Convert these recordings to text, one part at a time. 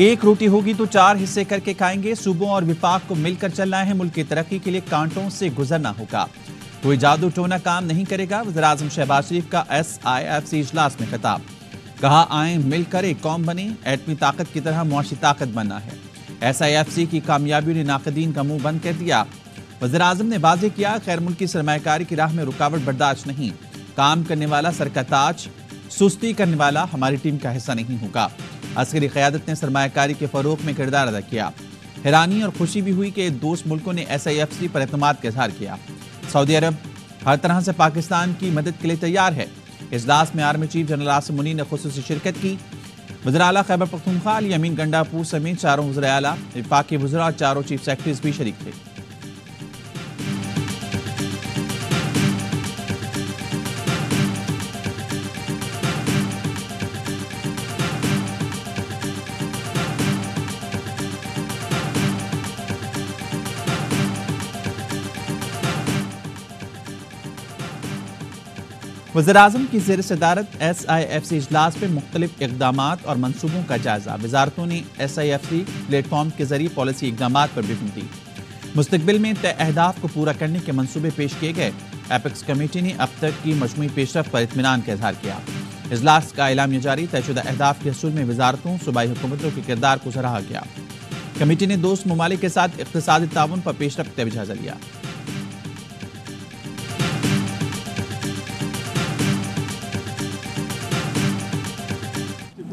एक रोटी होगी तो 4 हिस्से करके खाएंगे। सूबों और विफाक को मिलकर चलना है। मुल्क की तरक्की के लिए कांटों से गुजरना होगा। कोई जादू टोना काम नहीं करेगा। वज़ीर-ए-आज़म शहबाज शरीफ का SIFC इजलास में खिताब। कहा, आए मिलकर एक कौम बने। एटमी ताकत की तरह मुआशी ताकत बनना है। SIFC की कामयाबियों ने नाक़दीन का मुंह बंद कर दिया। वज़ीर-ए-आज़म ने वाज़ेह किया, गैर मुल्की सरमायाकारी की राह में रुकावट बर्दाश्त नहीं। काम करने वाला सर का ताज, सुस्ती करने वाला हमारी टीम का हिस्सा नहीं होगा। अस्करी क़यादत ने सरमायाकारी के फ़रोग़ में किरदार अदा किया। हैरानी और खुशी भी हुई कि दोस्त मुल्कों ने SIFC पर एतमाद का इज़हार किया। सऊदी अरब हर तरह से पाकिस्तान की मदद के लिए तैयार है। इजलास में army chief general Asim Munir ने खुसूसी शिरकत की। वज़ीर आला खैबर पख्तूनख्वा अली अमीन गंडापुर समेत चारों वज़ीर आला, वफाकी वज़रा और चारों चीफ सेक्रेटरीज भी शरीक थे। वज़ीर-ए-आज़म की ज़ेर सदारत SIFC इजलास में मुख्तलिफ इक़दामात और मनसूबों का जायजा। वज़ारतों ने SIFC प्लेटफॉर्म के जरिए पॉलिसी इक़दामात पर ब्रीफिंग दी। मुस्तक़बिल में तय अहदाफ को पूरा करने के मनसूबे पेश किए गए। एपेक्स कमेटी ने अब तक की मजमूई पेशरफ पर इत्मीनान का इज़हार किया। इजलास का ऐलामिया जारी। तयशुदा अहदाफ के हसूल में वज़ारतों, सूबाई हुकूमतों के किरदार को सराहा गया। कमेटी ने दोस्त ममालिक के साथ इक़्तिसादी ताउन पर पेशरफ का भी जायजा लिया।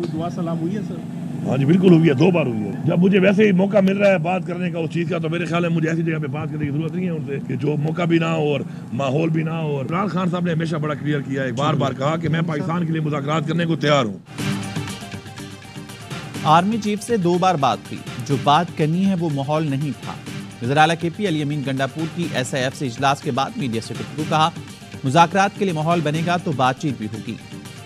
दुआ सलाम हुई है सर? हाँ जी बिल्कुल हुई है, 2 बार हुई है। जब मुझे वैसे ही मौका मिल रहा है बात करने का उस चीज़ का, तो मेरे ख्याल है मुझे ऐसी जगह पे बात करने की जरूरत नहीं है उनसे कि जो मौका भी ना हो और माहौल भी ना हो। इमरान खान साहब ने हमेशा बड़ा क्लियर किया है, बार बार कहा कि मैं पाकिस्तान के लिए मुज़ाकरात करने को तैयार हूँ। आर्मी चीफ से 2 बार बात हुई। जो बात करनी है वो माहौल नहीं था। वज़ीर आला KP अली अमीन गंडापुर की SIFC इजलास के बाद मीडिया से गुफ्तगू। कहा, मुज़ाकरात के लिए माहौल बनेगा तो बातचीत भी होगी।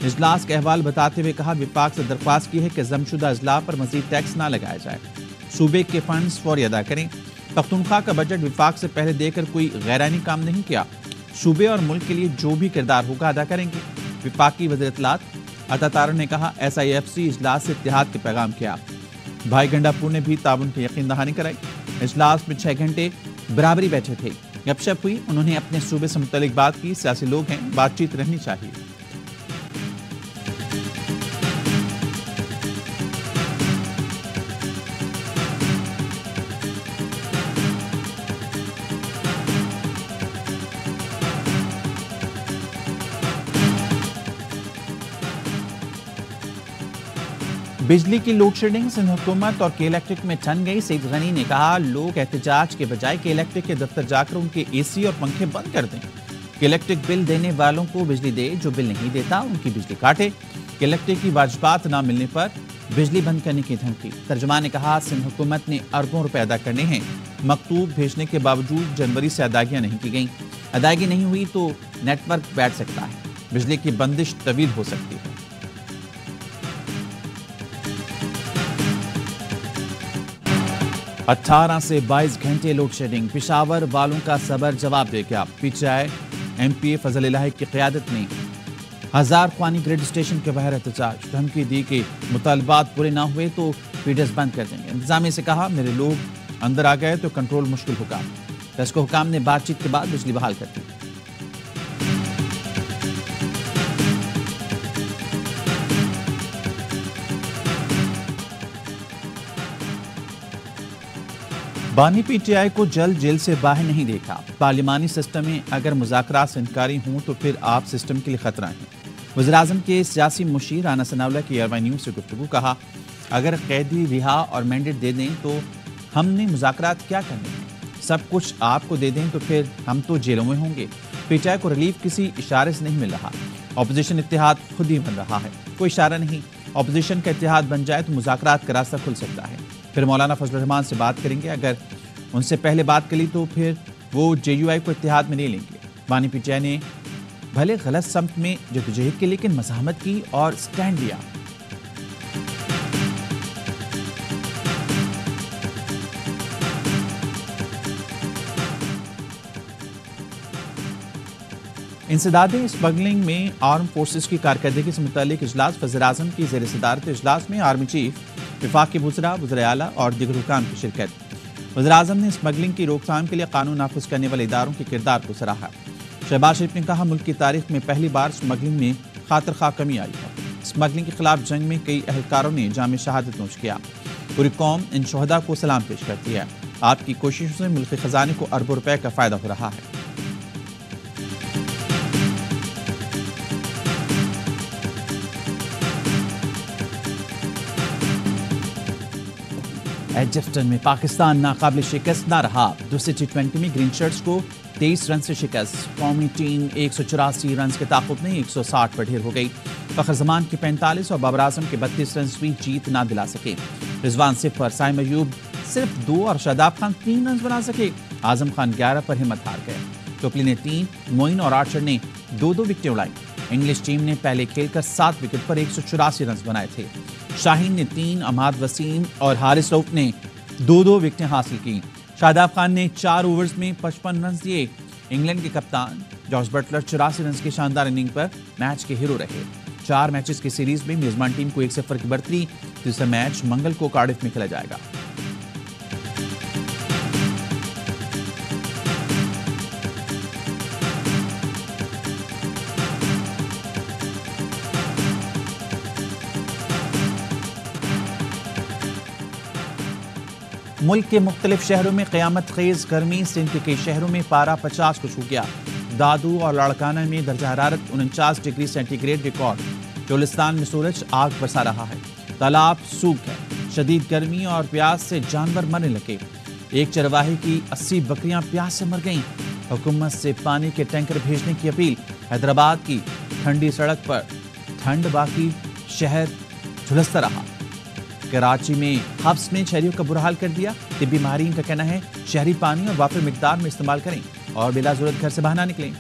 इजलास का अहवाल बताते हुए कहा, विफाक से दरख्वास्त की है कि जमशुदा अजला पर मजीद टैक्स ना लगाया जाए। सूबे के फंड्स फौरी अदा करें। पख्तूनख्वा का बजट विफाक से पहले देकर कोई गैरानी काम नहीं किया। सूबे और मुल्क के लिए जो भी किरदार होगा अदा करेंगे। विफाकी वज़ीर इत्तलात अता तारड़ ने कहा, SIFC इजलास से इत्तेहाद के पैगाम किया। भाई गंडापुर ने भी ताउन की यकीन दहानी कराई। इजलास में 6 घंटे बराबरी बैठे थे। गपशप हुई। उन्होंने अपने सूबे से मुतल्लिक बात की। सियासी लोग हैं, बातचीत रहनी चाहिए। बिजली की लोड शेडिंग सिंध हुकूमत और के इलेक्ट्रिक में ठन गई। सईद गनी ने कहा, लोग एहतजाज के बजाय के इलेक्ट्रिक के दफ्तर जाकर उनके AC और पंखे बंद कर दें। के इलेक्ट्रिक बिल देने वालों को बिजली दे, जो बिल नहीं देता उनकी बिजली काटे। के इलेक्ट्रिक की वाजबात न मिलने पर बिजली बंद करने की धमकी। तर्जुमान ने कहा, सिंध हुकूमत ने अरबों रुपए अदा करने हैं। मकतूब भेजने के बावजूद जनवरी से अदायगियां नहीं की गई। अदायगी नहीं हुई तो नेटवर्क बैठ सकता है। बिजली की बंदिश तवील हो सकती है। अठारह से 22 घंटे लोड शेडिंग। पिशावर वालों का सबर जवाब दे गया। PTI MPA फजल इलाही की क़यादत में 1000 ख्वानी ग्रिड स्टेशन के बाहर एहतजाज। धमकी दी कि मुतालबात पूरे ना हुए तो फीडर्स बंद कर देंगे। इंतजामिया से कहा, मेरे लोग अंदर आ गए तो कंट्रोल मुश्किल होगा। टस्को हुकाम ने बातचीत के बाद बिजली बहाल कर दी। बानी PTI को जल्द जेल से बाहर नहीं देखा। पार्लिमानी सिस्टम में अगर मुज़ाकरात से इनकारी हों तो फिर आप सिस्टम के लिए खतरा हैं। वज़ीर-ए-आज़म के सियासी मुशीर राना सनाउल्लाह की ERY न्यूज़ से गुफ्तगू। कहा, अगर कैदी रिहा और मैंडेट दे दें तो हमने मुज़ाकरात क्या करने हैं। सब कुछ आपको दे दें तो फिर हम तो जेलों में होंगे। PTI को रिलीफ किसी इशारे से नहीं मिल रहा। अपोजिशन इत्तेहाद खुद ही बन रहा है, कोई इशारा नहीं। अपोजिशन का इत्तेहाद बन जाए तो मुज़ाकरात का रास्ता खुल सकता है। फिर मौलाना फजलुर रहमान से बात करेंगे। अगर उनसे पहले बात करी तो फिर वो JUI को इत्तेहाद में नहीं लेंगे। बानी PTI ने भले गलत समत में जदोजहद की, लेकिन मज़ाहमत की और स्टैंड लिया। इंसदादे स्मगलिंग में आर्म फोर्सेस की कारकर्दगी से मुतालिक इजलास वज़ीर-ए-आज़म की ज़ेर सदारत इजलास में आर्मी चीफ, वफाकी वज़रा, वज़ीर आला और दीगर हुकाम की शिरकत। वज़ीर-ए-आज़म ने स्मगलिंग की रोकथाम के लिए कानून नाफिज करने वाले इदारों के किरदार को सराहा। शहबाज शरीफ ने कहा, मुल्क की तारीख में पहली बार स्मगलिंग में खातिर खा कमी आई है। स्मगलिंग के खिलाफ जंग में कई अहलकारों ने जाम शहादत नोश किया। पूरी कौम इन शहदा को सलाम पेश करती है। आपकी कोशिशों से मुल्क के खजाने को अरबों रुपए का फायदा हो रहा है। एजिप्टन में पाकिस्तान नाकाबिल शिकस्त ना रहा। दूसरे T20 में ग्रीन शर्ट्स को 23 रन से शिकस्त। कौमी टीम 184 रन के ताकुब में 160 पर ढेर हो गई। फखर जमान के 45 और बाबर आजम के 32 रन भी जीत ना दिला सके। रिजवान 0, साइम अयूब सिर्फ 2 और शादाब खान 3 रन बना सके। आजम खान 11 पर हिम्मत हार गए। टोपली ने 3, मोइन और आर्चर ने 2-2 विकेटें उड़ाई। इंग्लिश टीम ने पहले खेलकर 7 विकेट पर 184 रन बनाए थे। शाहीन ने 3, अमाद वसीम और हारिस रऊफ ने 2-2 विकेटें हासिल की। शादाब खान ने 4 ओवर्स में 55 रन दिए। इंग्लैंड के कप्तान जॉस बटलर 84 रन की शानदार इनिंग पर मैच के हीरो रहे। 4 मैचेस की सीरीज में मेजबान टीम को 1-0 की बढ़ती। दूसरा मैच मंगल को कार्डिफ में खेला जाएगा। मुल्क के मुख्तलिफ शहरों में क़यामत खेज गर्मी। सिंध के कई शहरों में पारा 50 को छू गया। दादू और लाड़काना में दर्जा हरारत 49 डिग्री सेंटीग्रेड रिकॉर्ड। चोलिस्तान में सूरज आग बरसा रहा है। तालाब सूख गए। शदीद गर्मी और प्यास से जानवर मरने लगे। एक चरवाहे की 80 बकरियां प्यास से मर गईं। हुकूमत से पानी के टैंकर भेजने की अपील। हैदराबाद की ठंडी सड़क पर ठंड बाकी, शहर झुलसता रहा। कराची में हब्स में शहरियों का बुरा हाल कर दिया। तिब्बी माहिरीन का कहना है शहरी पानी और वाफिर मिकदार में इस्तेमाल करें और बिला जरूरत घर से बाहर ना निकलें।